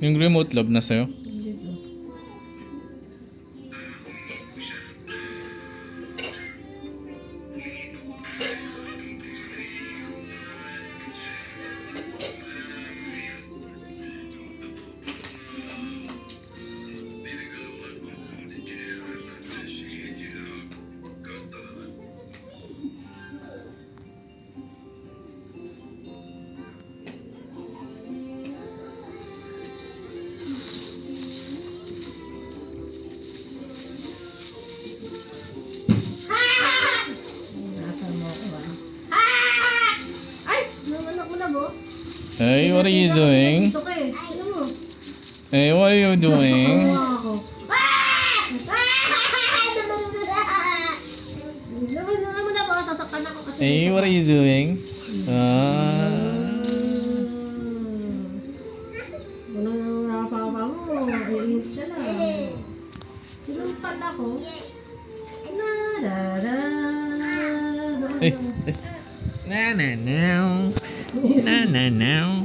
Yung remote love na sa'yo? Dito. Nasa mo ako Ay! Nanganak mo na bo? Hey, what are you doing? Dito ka eh. Ano mo? Hey, what are you doing? Nakuha ako. Naman mo na ba? Sasaktan ako kasi. Hey, what are you doing? Wala na nakapapa mo. Iinis ka lang. Sinumpan ako. Eh, na na now. Na na now.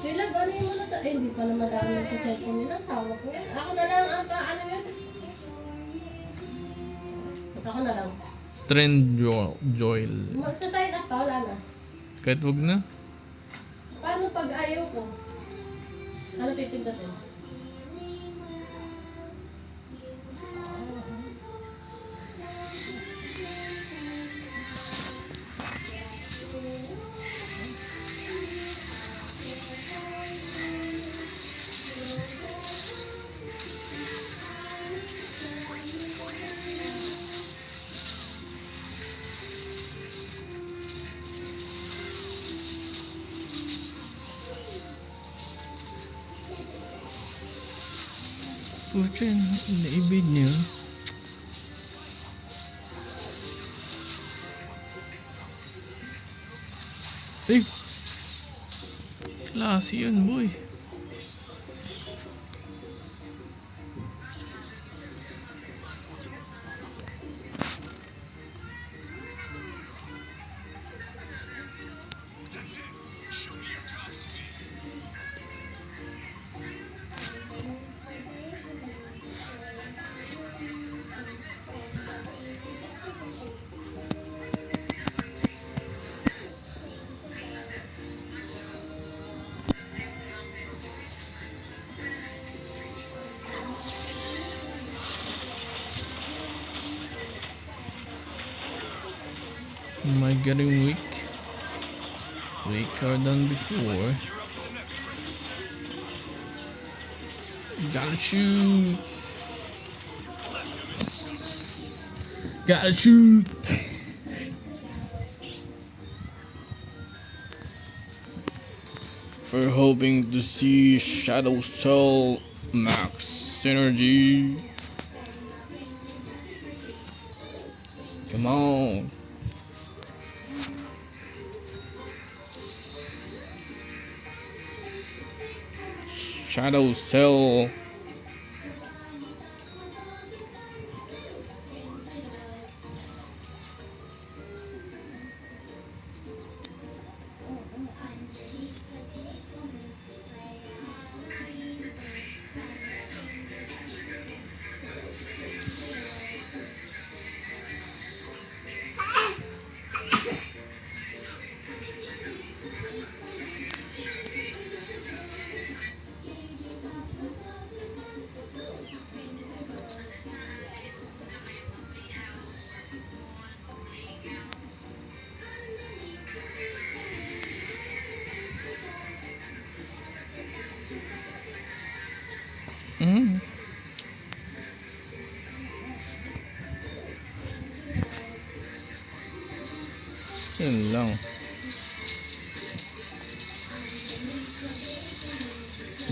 Kailan ano yun muna sa... hindi pa naman dami sa cellphone nila. Sawa ko yan. Ako na lang ang ano yun. Ako na lang. Trend Joel. Magsa-sign up pa, wala na. Kahit wag na. Paano pag ayaw ko? Ano pipindutin? Pucha, naibig niyo. Eh! Klase yun, boy. Am I getting weak? Weaker than before. Gotta shoot. Gotta shoot. We're hoping to see Shadow Cell Max Synergy. Come on. Shadow Cell. Mm. Yun lang.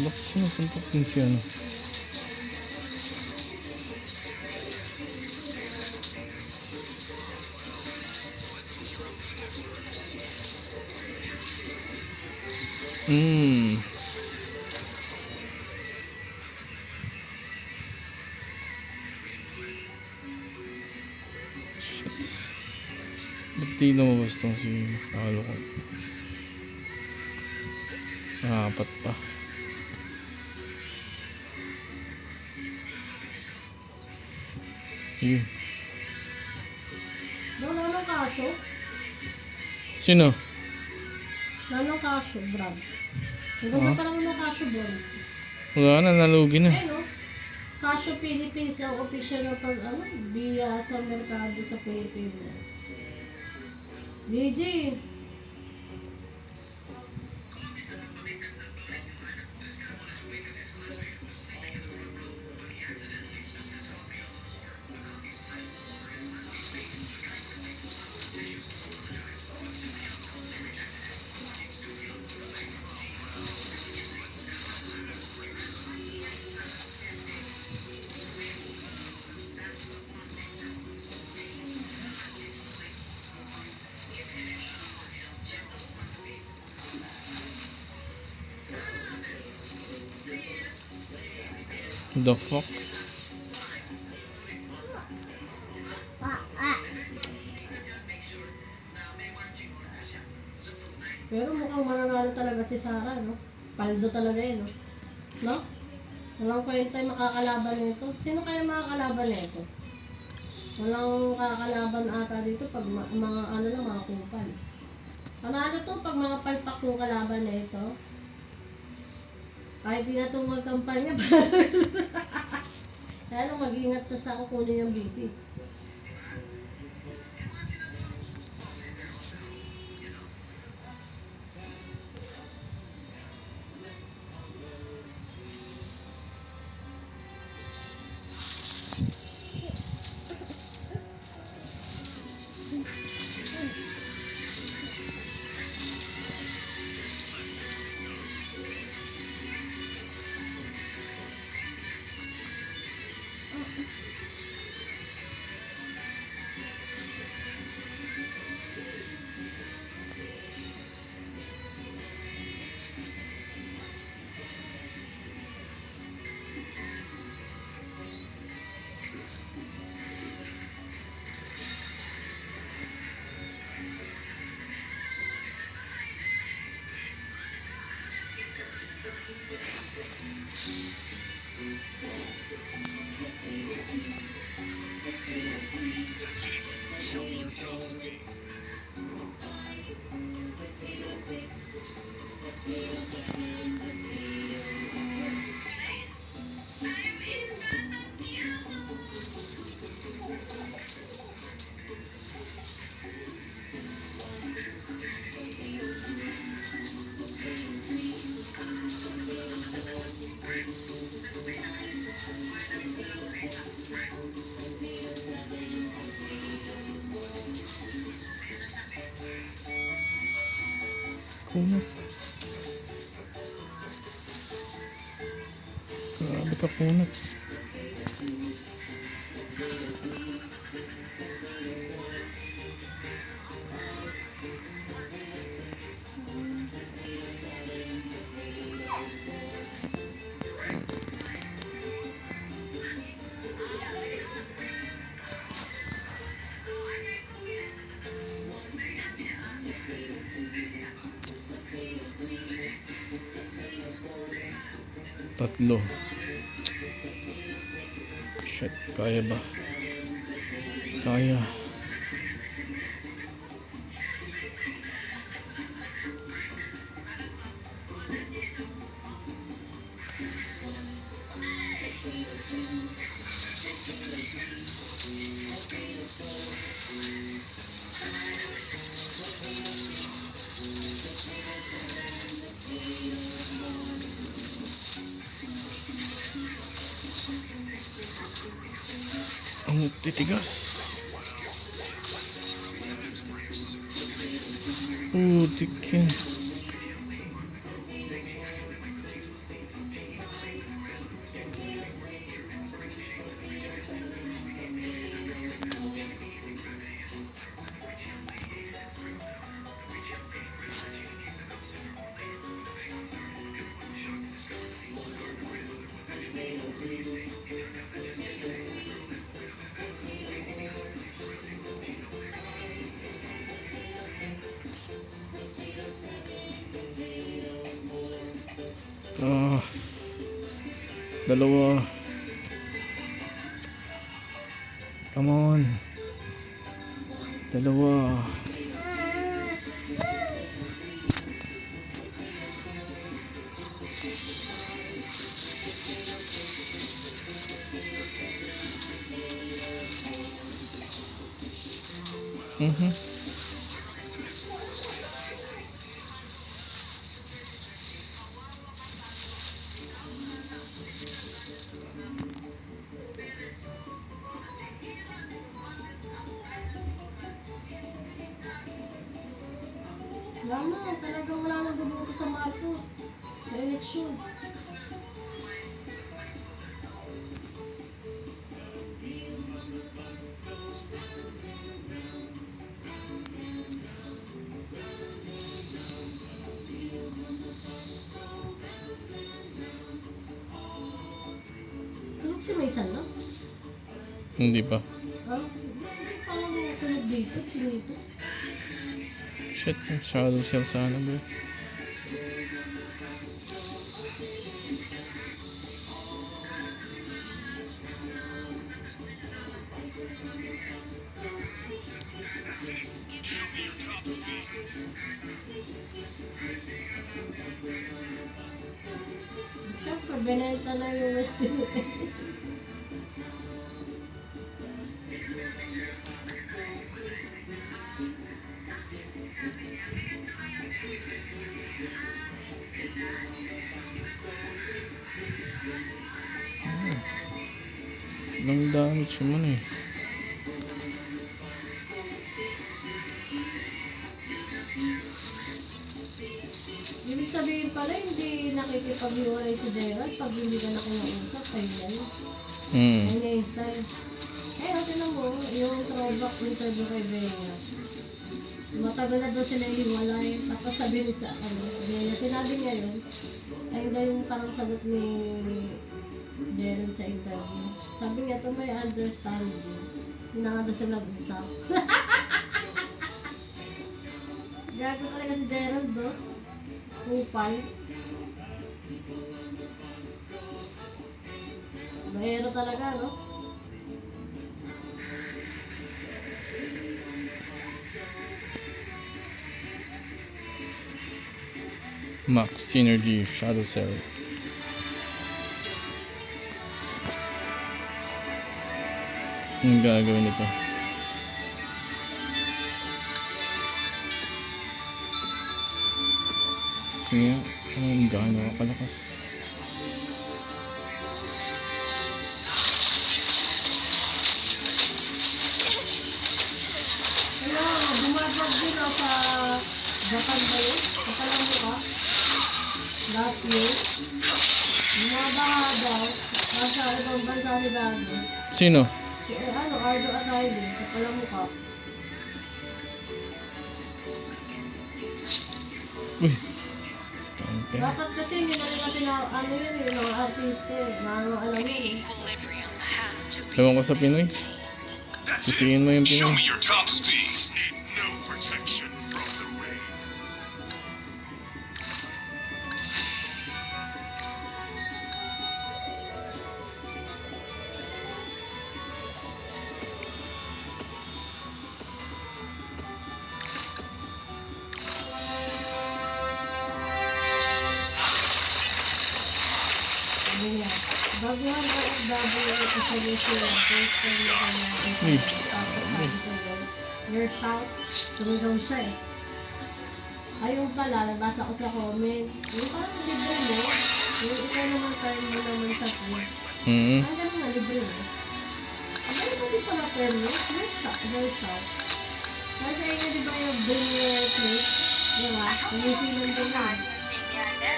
Bakit sinusuntok din si ano? Ba't di lumabas tong si Halo ko? Apat pa. Yun. Wala nang kaso. Sino? Wala nang kaso, Brad. Naganda pa lang ng kaso, Brad. Wala na, nalugi na. Eh, no? Kaso Philippines ang official na biya sa merkado sa Pilipinas. Gigi. The fuck? Pero mukhang mananalo talaga si Sarah, no? Paldo talaga yun, no? No? Walang kwenta yung makakalaban nito. Sino kaya makakalaban nito? Walang kakalaban ata dito pag mga ano lang, mga kupal. Panalo to pag mga palpak yung kalaban nito. Kahit di na itong magkampanya. Kaya lang mag-ingat siya sa kukunin yung BP. Kunat. Grabe ka kunat. Tatlo. Shit, kaya ba? Kaya. Ang titigas. Tikin. Dalawa. Come on. Dalawa. Mhm. Wala na, talagang wala nang bubuto sa Marcos. Sa eleksyon. Tulog si Maysan, no? Hindi pa. Parang tulog dito, pinito. Shit, shadow cell sana bro. Siyempre, benenta na yung West Philippines. Ilang damage naman eh. Ibig sabihin pala, hindi nakikipag-iwalay si Gerald pag hindi ka nakinausap, kailan. Hmm. Ay, Nelson. Eh, tinan mo, yung throwback interview kay Bea. Matagal na daw sila hiwalay. Tapos sabi niya sa Bea, sinabi niya yun. Ayun daw yung parang sagot ni Gerald sa interview. Sabi niya, to may understanding. Hindi na nga daw sila nag-usap. Gago talaga si Gerald, do. Upal. Bahero talaga, no? Max Synergy Shadow Cell. Anong gagawin nito? Sige, anong gaano kalakas? Kaya, bumabag din ako sa Japan ba yun? Kapalang mo ka? Last year. Bumabaha daw. Nasa ibang bansa ni Gago. Sino? Ano, Ardo at Riley. Kapalang mo ka. Uy. Okay. Dapat kasi hindi na rin kasi na, ano yun eh, mga artista eh. Alam yun eh. Ewan ko sa Pinoy. Sisihin mo yung Show Pinoy. me your top speed. Need no protection from the rain. Sabi niya, baguhan ko ang bago ito sa mission. First time na kanya. Uy. Tapos sabi sa'yo, your shout, sumigaw siya eh. Ayun pala, nabasa ko sa comment. Yung parang libre mo, yung ikaw naman term mo naman sa tweet. Hmm. Ang ganun na libre mo. Ang ganun mo di pala term mo, your shout. Kasi yun di ba yung bring your plate? Di ba? Sumisilan din na.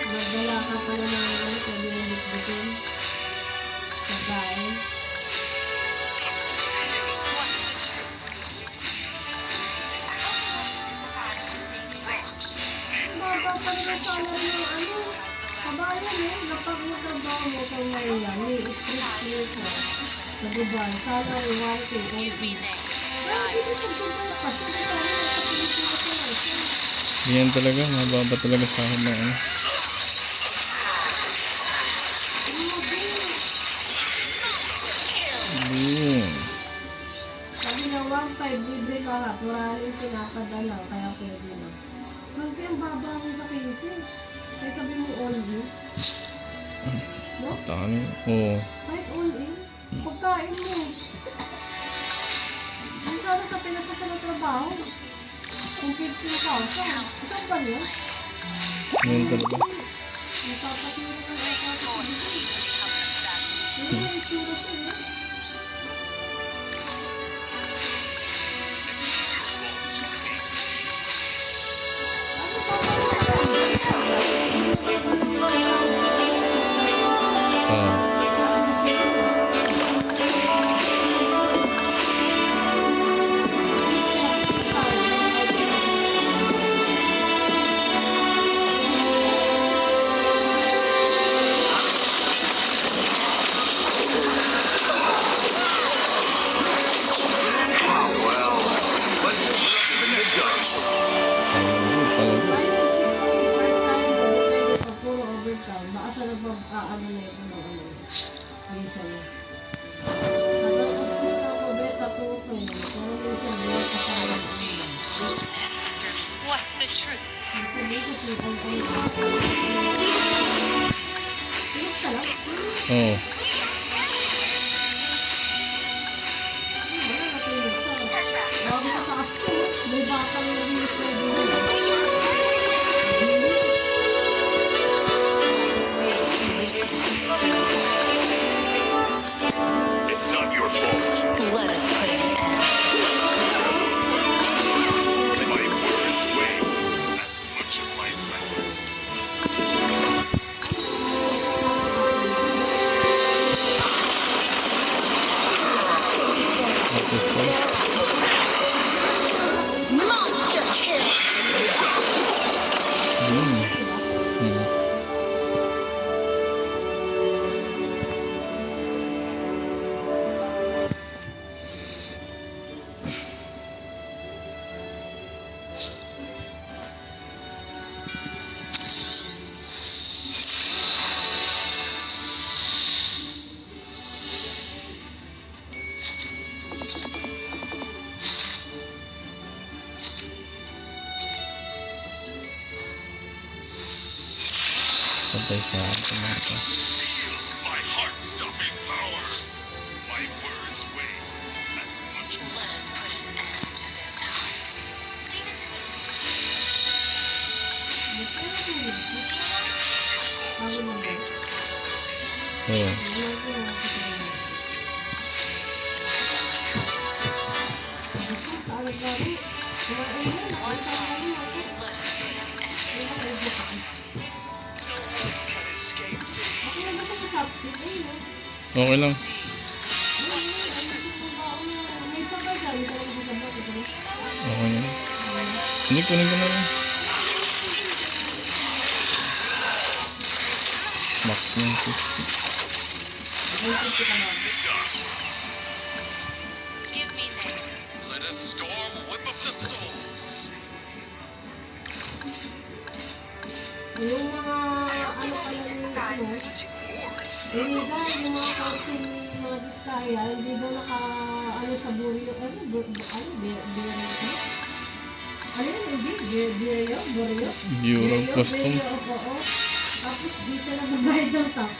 Magdala ka pala ng ano, pwede mo bitbitin. Pagkain. Baba pa rin sa ano yung ano. Kabayan eh, kapag magkabaw mo kung ngayon, may stress ka sa Dubai. Salary 1K only. Kaya dito sa Dubai kasi sa ano, sa Pilipinas na. Yan talaga, mababa talaga sa akin ng ano. Boom. 15, libre lahat. Wala rin pinapadala, kaya pwede na. Kasi ang baba mo sa 15. Kahit sabi mo all in. No? Dami. Oo. Kahit all in. Pagkain mo. Yung sana sa Pinas ka na trabaho. Kung 15,000. Saan ba yun? Yun talaga. Yung papatiro ng kapatid. Yun yung itsura siya. Oo. Talaga. 5 to 6K part-time mo, depende pa puro overtime. Baka siya nagpag-aano na ito ng ano. Visa niya. Tapos gusto ko, beta 2 ko yun. Pero minsan beta pa rin. What's the truth? Minsan beta siya ang Tulog ka lang. Oo. Wala natulog siya. Bago mataas ko, may batang nag-iis na din. I see. It's not your fault. Let us put an end. My words weigh as much as my weapons. What the fuck? Monster kill! Yun. Hmm. Patay sa atin na ito. My heart-stopping power. My words weigh as much as Let us put an end to this hunt. Bago na ba? Oo. Let us put an end. Okay lang. Okay na. Hindi, kunin ko na lang. Max mo 50. Give me next. let us storm whip of the souls. Yung mga ano pa yung illegal, yung mga council, mga diskaya, hindi daw ano sa buryo, ano yun, hindi, buryo, Bureau of Customs. oo. Tapos di sila nagbayad ng tax.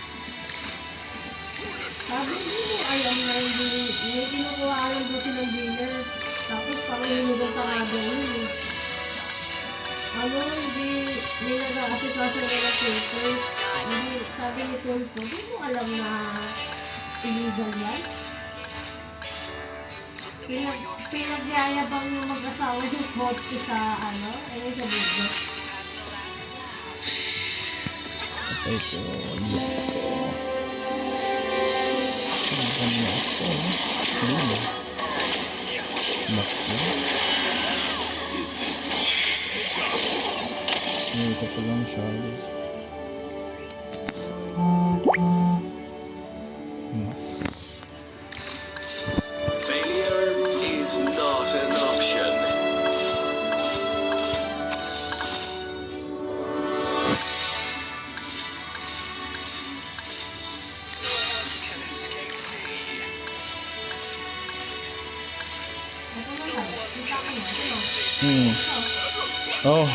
Sabi hindi mo alam na hindi kinukuha alam daw silang dealer. Tapos panginugan tarado yun. Ano, hindi nag-aasikaso na ng papers. Sabi ni Tulfo, hindi mo alam na illegal yan. Pinagyayabang yung mag-asawa yung kotse sa sa business. Patay ko. Max ko. Saan ka max ko? Ayun. Max ko. Ito pa lang shadows. Max. Failure is not an option. No yan. Kita ko na. Ano? Oh,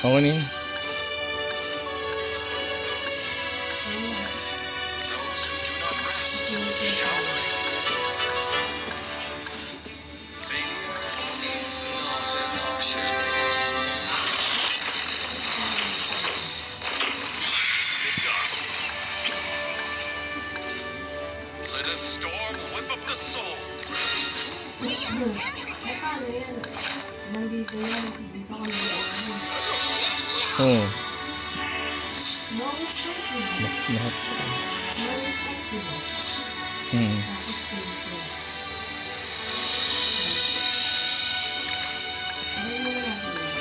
okay na yun. Those who do not rest shall reign. Failure is not an option. Let a storm whip up the soul. Eh, paano yan? Nandito yan. Dito kami yan. Oh, No respect, diba? lahat. No respect, diba? Hmm. Tapos dito. Ano mo natin yun?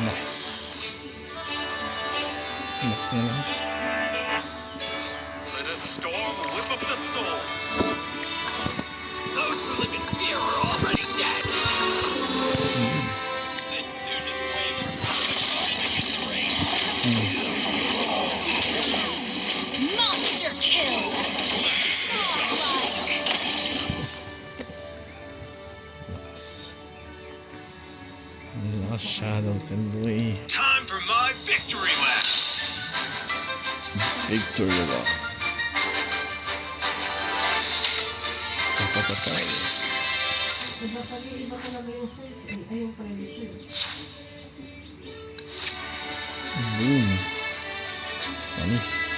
Max. Max na lang. Let a storm whip up the souls. Those who live in fear are already dead. This suit is way more Monster kill. Godlike. Lakas. Ang lakas Shadows and Boy. Time for my victory lap. Victory lap. Papapatay. Iba talaga yung size eh. Ay, yung predator. Boom. Panis.